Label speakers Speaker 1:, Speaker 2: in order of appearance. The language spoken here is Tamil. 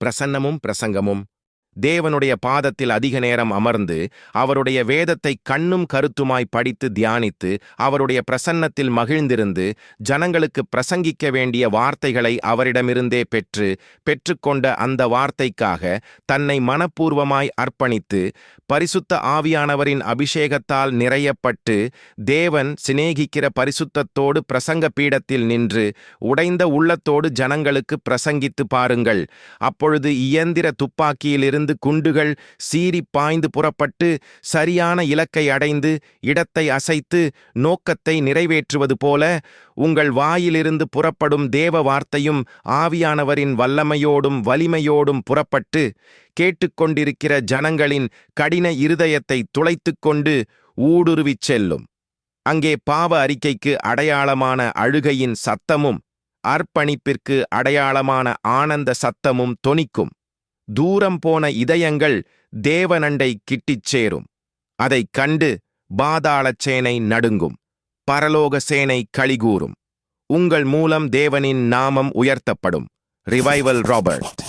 Speaker 1: பிரசன்னமும் பிரசங்கமும். தேவனுடைய பாதத்தில் அதிக நேரம் அமர்ந்து அவருடைய வேதத்தை கண்ணும் கருத்துமாய் படித்து தியானித்து அவருடைய பிரசன்னத்தில் மகிழ்ந்திருந்து ஜனங்களுக்கு பிரசங்கிக்க வேண்டிய வார்த்தைகளை அவரிடமிருந்தே பெற்றுக்கொண்ட அந்த வார்த்தைக்காக தன்னை மனப்பூர்வமாய் அர்ப்பணித்து பரிசுத்த ஆவியானவரின் அபிஷேகத்தால் நிறையப்பட்டு தேவன் சிநேகிக்கிற பரிசுத்தத்தோடு பிரசங்க பீடத்தில் நின்று உடைந்த உள்ளத்தோடு ஜனங்களுக்கு பிரசங்கித்து பாருங்கள். அப்பொழுது இயந்திர துப்பாக்கியிலிருந்து குண்டுகள் சீறி பாய்ந்து புறப்பட்டு சரியான இலக்கை அடைந்து இடத்தை அசைத்து நோக்கத்தை நிறைவேற்றுவது போல உங்கள் வாயிலிருந்து புறப்படும் தேவ வார்த்தையும் ஆவியானவரின் வல்லமையோடும் வலிமையோடும் புறப்பட்டு கேட்டுக்கொண்டிருக்கிற ஜனங்களின் கடின இருதயத்தை துளைத்துக்கொண்டு ஊடுருவிச் செல்லும். அங்கே பாவ அறிக்கைக்கு அடையாளமான அழுகையின் சத்தமும் அர்ப்பணிப்பிற்கு அடையாளமான ஆனந்த சத்தமும் தொனிக்கும். தூரம் போன இதயங்கள் தேவனண்டை கிட்டிச் சேரும். அதைக் கண்டு பாதாளச் சேனை நடுங்கும், பரலோக சேனை களிகூரும். உங்கள் மூலம் தேவனின் நாமம் உயர்த்தப்படும். Revival Robert.